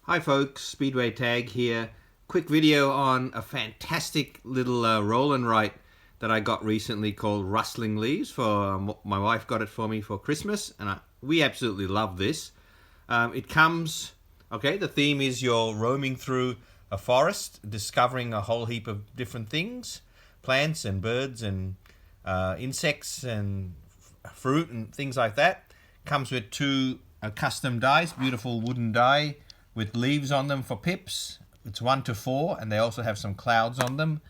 Hi folks, Speedway Tag here. Quick video on a fantastic little roll and write that I got recently called Rustling Leaves. My wife got it for me for Christmas, and we absolutely love this. It comes, the theme is you're roaming through a forest, discovering a whole heap of different things, plants and birds and insects and fruit and things like that. Comes with two custom dice, beautiful wooden die with leaves on them for pips. It's 1 to 4, and they also have some clouds on them.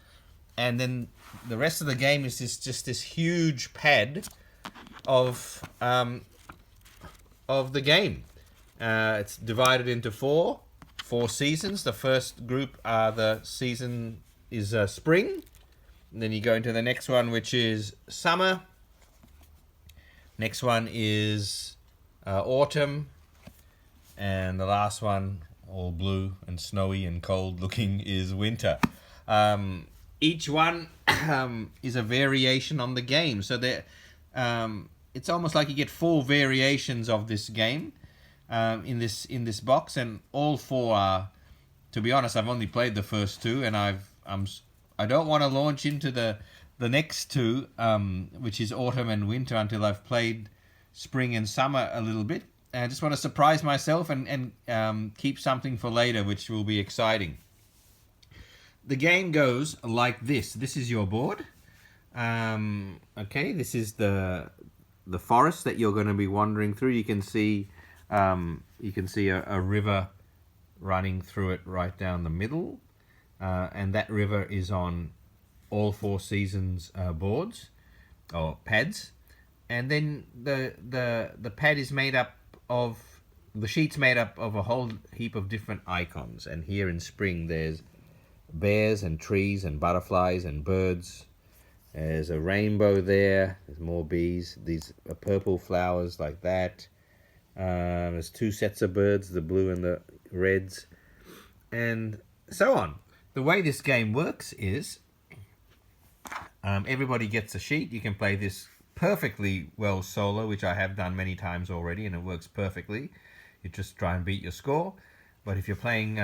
And then the rest of the game is just this huge pad of the game. It's divided into four seasons. The first group the season is spring. And then you go into the next one, which is summer. Next one is autumn. And the last one, all blue and snowy and cold looking, is winter. Each one is a variation on the game. So it's almost like you get 4 variations of this game in this box, and all 4 are, to be honest, I've only played the first 2, and I don't want to launch into the next 2, which is autumn and winter, until I've played spring and summer a little bit. I just want to surprise myself and keep something for later, which will be exciting. The game goes like this. This is your board. This is the forest that you're going to be wandering through. You can see a river running through it right down the middle, and that river is on all 4 seasons boards or pads. And then the pad is made up of, the sheet's made up of a whole heap of different icons. And here in spring there's bears and trees and butterflies and birds. There's a rainbow there. There's more bees. These are purple flowers like that. There's 2 sets of birds, the blue and the reds, and so on. The way this game works is everybody gets a sheet. You can play this perfectly well solo, which I have done many times already, and it works perfectly. You just try and beat your score. But if you're playing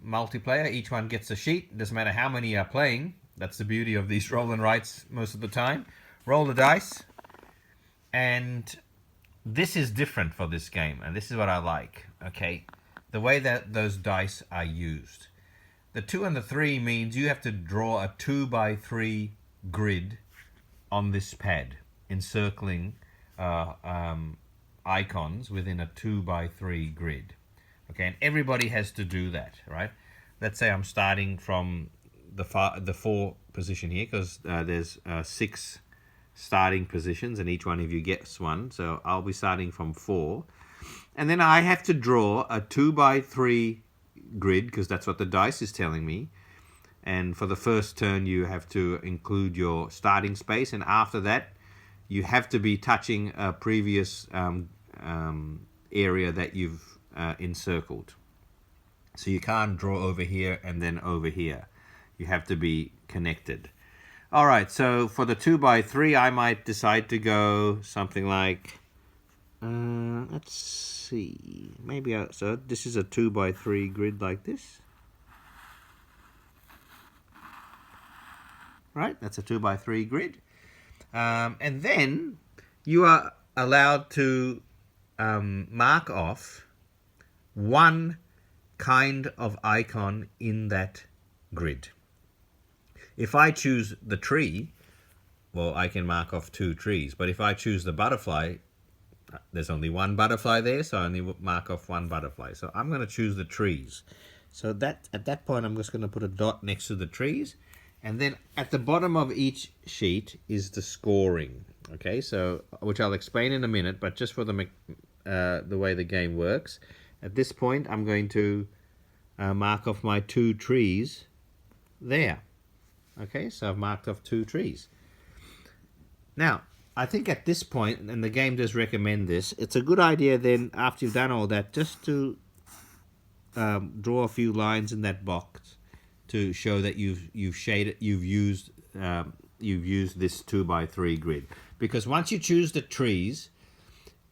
multiplayer, each one gets a sheet. It doesn't matter how many are playing. That's the beauty of these roll and writes most of the time. Roll the dice. And this is different for this game, and this is what I like. Okay, the way that those dice are used. The 2 and the 3 means you have to draw a 2x3 grid on this pad, encircling icons within a 2x3 grid. Okay, and everybody has to do that, right? Let's say I'm starting from the 4 position here, because there's 6 starting positions, and each one of you gets one. So I'll be starting from 4, and then I have to draw a 2x3 grid, because that's what the dice is telling me. And for the first turn, you have to include your starting space, and after that, you have to be touching a previous area that you've encircled. So you can't draw over here and then over here. You have to be connected. All right, so for the 2x3, I might decide to go something like, let's see, so this is a 2x3 grid like this. Right, that's a 2x3 grid. And then you are allowed to mark off one kind of icon in that grid. If I choose the tree, well, I can mark off 2 trees. But if I choose the butterfly, there's only 1 butterfly there, so I only mark off 1 butterfly. So I'm going to choose the trees. So at that point, I'm just going to put a dot next to the trees. And then at the bottom of each sheet is the scoring. Okay, so which I'll explain in a minute, but just for the way the game works. At this point, I'm going to mark off my 2 trees there. Okay, so I've marked off 2 trees. Now, I think at this point, and the game does recommend this, it's a good idea then, after you've done all that, just to draw a few lines in that box to show that you've used this 2x3 grid. Because once you choose the trees,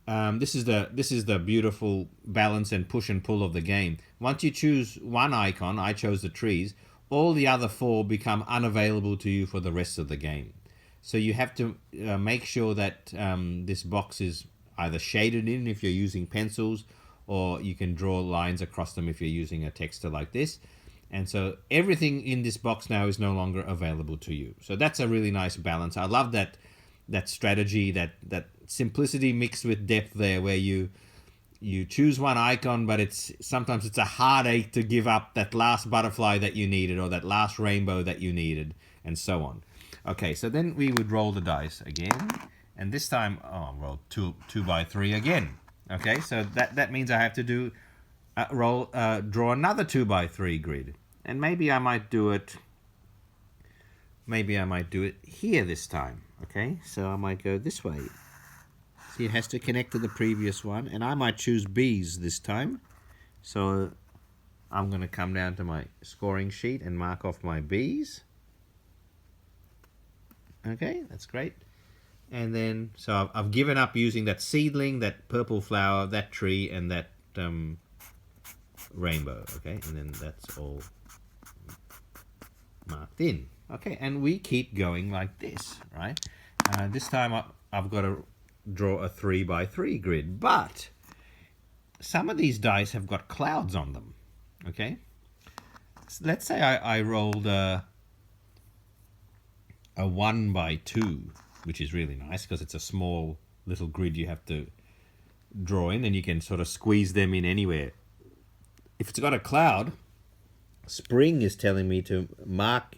this is the beautiful balance and push and pull of the game. Once you choose one icon, I chose the trees, all the other four become unavailable to you for the rest of the game. So you have to make sure that this box is either shaded in if you're using pencils, or you can draw lines across them if you're using a texter like this. And so everything in this box now is no longer available to you. So that's a really nice balance. I love that strategy, that simplicity mixed with depth there, where you choose one icon, but sometimes it's a heartache to give up that last butterfly that you needed, or that last rainbow that you needed, and so on. Okay, so then we would roll the dice again, and this time, oh, roll two by three again. Okay, so that means I have to do draw another 2 by 3 grid, and maybe I might do it here this time. Okay, so I might go this way. See, it has to connect to the previous one, and I might choose B's this time. So I'm going to come down to my scoring sheet and mark off my B's. Okay, that's great. And then, so I've given up using that seedling, that purple flower, that tree, and that rainbow. Okay, and then that's all marked in. Okay, and we keep going like this, right? This time I've got to draw a 3 by 3 grid, but some of these dice have got clouds on them. Okay, so let's say I rolled a 1 by 2, which is really nice because it's a small little grid you have to draw in, and you can sort of squeeze them in anywhere. If it's got a cloud, Spring is telling me to mark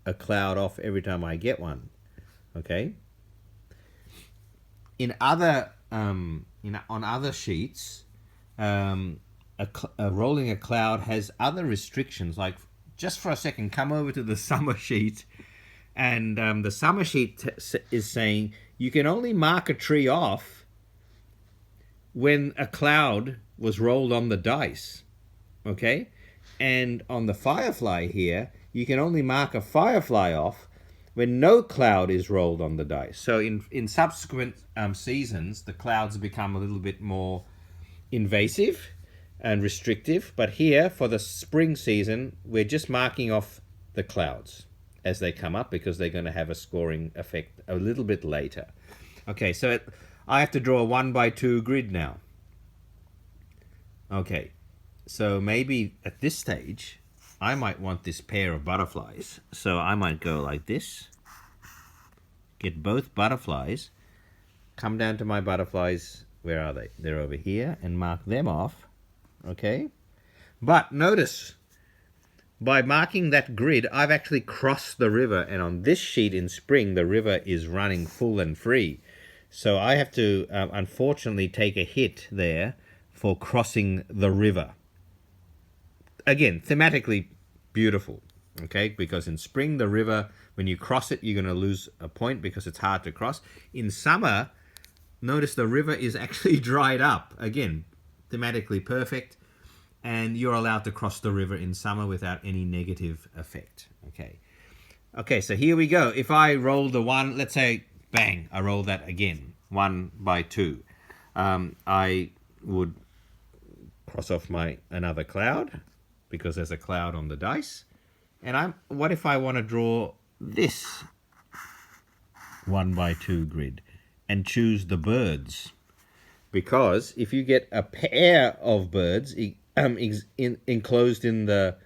a cloud off every time I get one. Okay. In other on other sheets, rolling a cloud has other restrictions. Like, just for a second, come over to the summer sheet, and the summer sheet is saying you can only mark a tree off when a cloud was rolled on the dice. Okay, and on the Firefly here, you can only mark a Firefly off when no cloud is rolled on the dice. So in subsequent seasons, the clouds become a little bit more invasive and restrictive. But here, for the spring season, we're just marking off the clouds as they come up, because they're going to have a scoring effect a little bit later. Okay, so I have to draw a 1 by 2 grid now. Okay, so maybe at this stage, I might want this pair of butterflies. So I might go like this, get both butterflies, come down to my butterflies. Where are they? They're over here, and mark them off. Okay, but notice, by marking that grid, I've actually crossed the river, and on this sheet in spring, the river is running full and free. So I have to, unfortunately, take a hit there for crossing the river. Again, thematically beautiful, okay? Because in spring, the river, when you cross it, you're going to lose a point because it's hard to cross. In summer, notice the river is actually dried up. Again, thematically perfect. And you're allowed to cross the river in summer without any negative effect. Okay. Okay, so here we go. If I roll the 1, let's say, bang, I roll that again, 1 by 2. I would cross off another cloud, because there's a cloud on the dice. And what if I want to draw this 1 by 2 grid and choose the birds? Because if you get a pair of birds enclosed in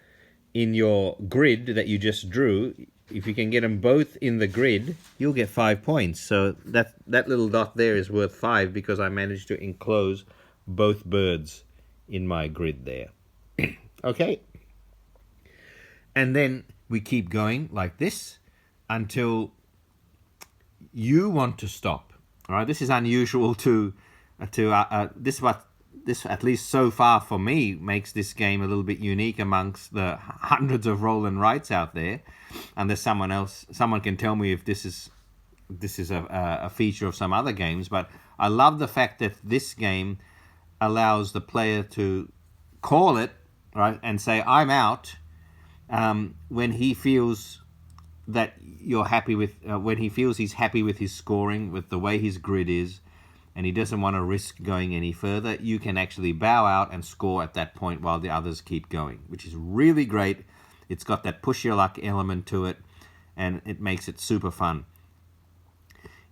your grid that you just drew, if you can get them both in the grid, you'll get 5 points. So that little dot there is worth 5, because I managed to enclose both birds in my grid there. Okay. And then we keep going like this until you want to stop. All right. This is unusual this, at least so far for me, makes this game a little bit unique amongst the hundreds of roll and writes out there. And there's someone can tell me if this is a feature of some other games. But I love the fact that this game allows the player to call it, right, and say, I'm out, when he feels that you're happy with, when he feels he's happy with his scoring, with the way his grid is, and he doesn't want to risk going any further, you can actually bow out and score at that point while the others keep going, which is really great. It's got that push your luck element to it, and it makes it super fun.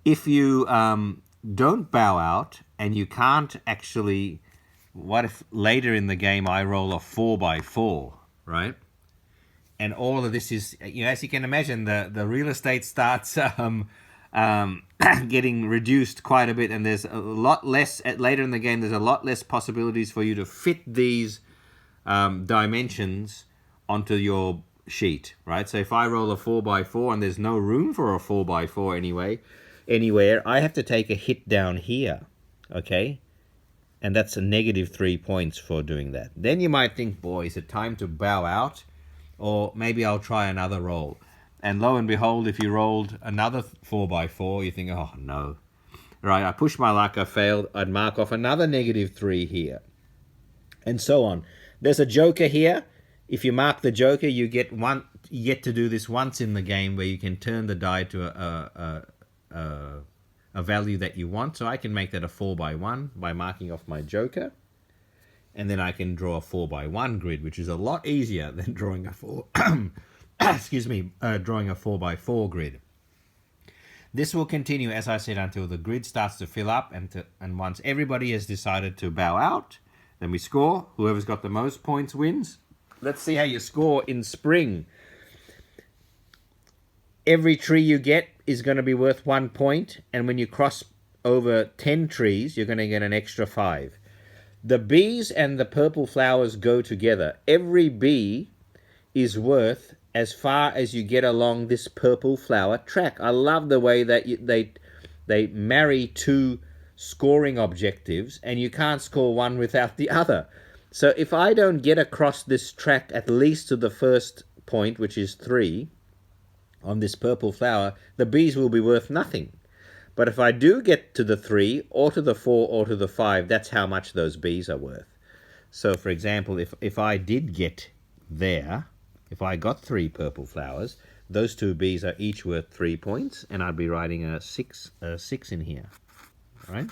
If you don't bow out and you can't actually, what if later in the game I roll a 4x4, right? And all of this is, as you can imagine, the real estate starts getting reduced quite a bit, and there's a lot less, later in the game, there's a lot less possibilities for you to fit these dimensions onto your sheet, right? So if I roll a 4x4 and there's no room for a 4x4 anywhere, I have to take a hit down here, okay? And that's a -3 points for doing that. Then you might think, boy, is it time to bow out? Or maybe I'll try another roll. And lo and behold, if you rolled another 4x4, you think, oh no. Right, I pushed my luck, I failed, I'd mark off another -3 here. And so on. There's a joker here. If you mark the joker, you get to do this once in the game where you can turn the die to a value that you want. So I can make that a 4x1 by marking off my joker. And then I can draw a 4x1 grid, which is a lot easier than drawing a drawing a 4x4 grid. This will continue, as I said, until the grid starts to fill up, and once everybody has decided to bow out, then we score. Whoever's got the most points wins. Let's see how you score in spring. Every tree you get is going to be worth 1 point, and when you cross over 10 trees, you're going to get an extra 5. The bees and the purple flowers go together. Every bee is worth as far as you get along this purple flower track. I love the way that they marry two scoring objectives, and you can't score one without the other. So if I don't get across this track at least to the first point, which is 3, on this purple flower, the bees will be worth nothing. But if I do get to the 3, or to the 4, or to the 5, that's how much those bees are worth. So, for example, if I did get there, if I got 3 purple flowers, those 2 bees are each worth 3 points, and I'd be writing a 6 in here, right?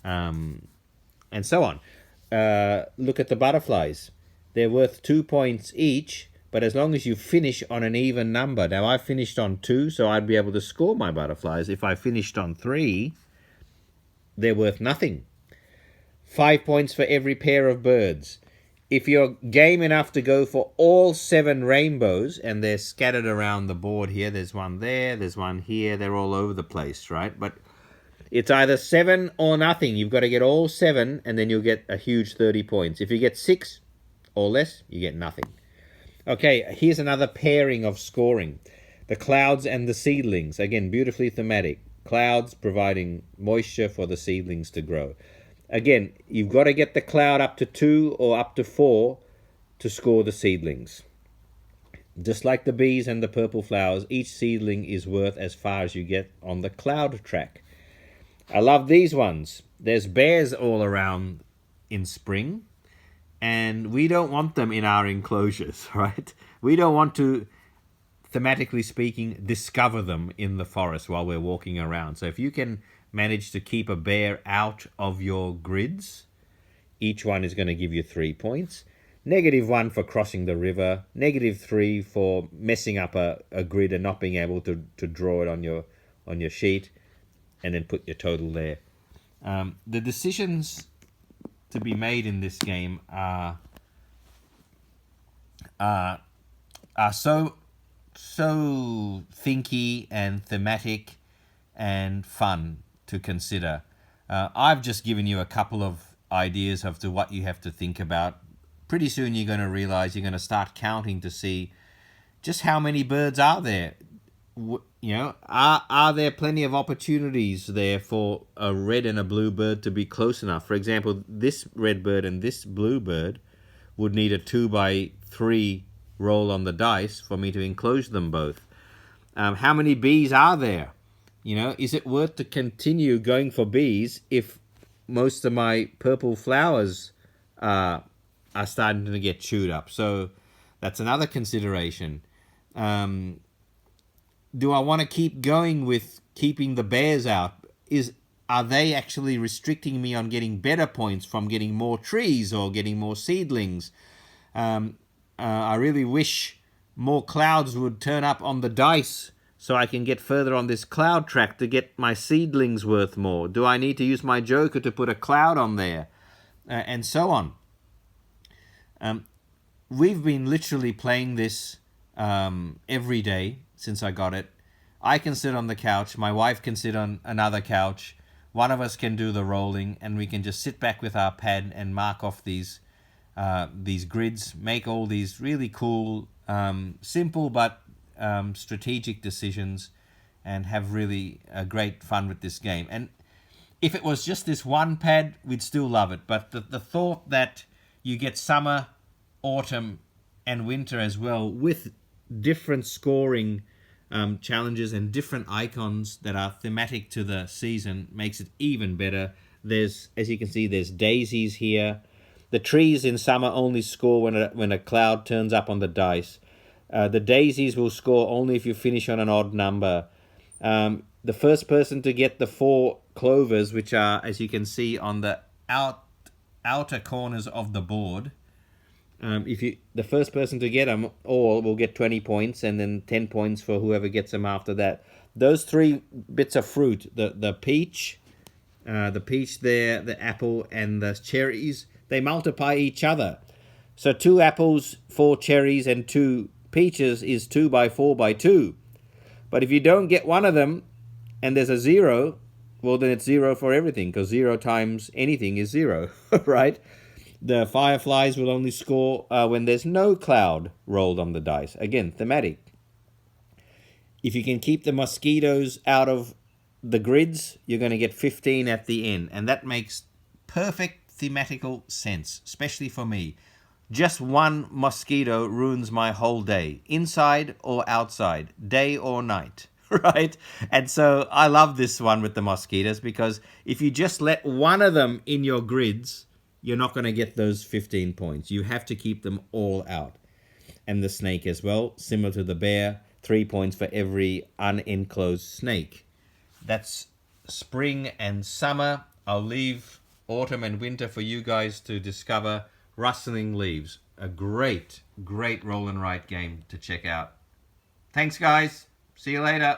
And so on. Look at the butterflies. They're worth 2 points each, but as long as you finish on an even number. Now, I finished on 2, so I'd be able to score my butterflies. If I finished on 3, they're worth nothing. 5 points for every pair of birds. If you're game enough to go for all 7 rainbows, and they're scattered around the board here, there's one there, there's one here, they're all over the place, right? But it's either 7 or nothing. You've got to get all 7, and then you'll get a huge 30 points. If you get 6 or less, you get nothing. Okay, here's another pairing of scoring. The clouds and the seedlings. Again, beautifully thematic. Clouds providing moisture for the seedlings to grow. Again, you've got to get the cloud up to 2 or up to 4 to score the seedlings. Just like the bees and the purple flowers, each seedling is worth as far as you get on the cloud track. I love these ones. There's bears all around in spring, and we don't want them in our enclosures, right? We don't want to, thematically speaking, discover them in the forest while we're walking around. So if you can manage to keep a bear out of your grids, each one is going to give you 3 points. -1 for crossing the river, -3 for messing up a grid and not being able to draw it on your sheet, and then put your total there. The decisions to be made in this game are so thinky and thematic and fun to consider. I've just given you a couple of ideas as to what you have to think about. Pretty soon you're going to realize you're going to start counting to see just how many birds are there. Are there plenty of opportunities there for a red and a blue bird to be close enough? For example, this red bird and this blue bird would need a 2x3 roll on the dice for me to enclose them both. How many bees are there? Is it worth to continue going for bees if most of my purple flowers are starting to get chewed up? So that's another consideration. Do I want to keep going with keeping the bears out? are they actually restricting me on getting better points from getting more trees or getting more seedlings? I really wish more clouds would turn up on the dice so I can get further on this cloud track to get my seedlings worth more. Do I need to use my joker to put a cloud on there? And so on. We've been literally playing this every day since I got it. I can sit on the couch. My wife can sit on another couch. One of us can do the rolling, and we can just sit back with our pad and mark off these grids, make all these really cool, simple but strategic decisions, and have really great fun with this game. And if it was just this one pad, we'd still love it. But the thought that you get summer, autumn, and winter as well with different scoring challenges and different icons that are thematic to the season makes it even better. There's, as you can see, there's daisies here. The trees in summer only score when a cloud turns up on the dice. The daisies will score only if you finish on an odd number. The first person to get the 4 clovers, which are, as you can see, on the outer corners of the board, the first person to get them all will get 20 points, and then 10 points for whoever gets them after that. Those 3 bits of fruit, the peach there, the apple, and the cherries, they multiply each other. So 2 apples, 4 cherries, and 2 peaches is 2 by 4 by 2. But if you don't get one of them and there's a 0, well, then it's 0 for everything, because 0 times anything is 0, right? The fireflies will only score when there's no cloud rolled on the dice. Again, thematic. If you can keep the mosquitoes out of the grids, you're going to get 15 at the end. And that makes perfect thematical sense, especially for me. Just one mosquito ruins my whole day, inside or outside, day or night, right? And so I love this one with the mosquitoes, because if you just let one of them in your grids, you're not going to get those 15 points. You have to keep them all out. And the snake as well, similar to the bear, 3 points for every unenclosed snake. That's spring and summer. I'll leave autumn and winter for you guys to discover. Rustling Leaves, a great roll and write game to check out. Thanks, guys. See you later.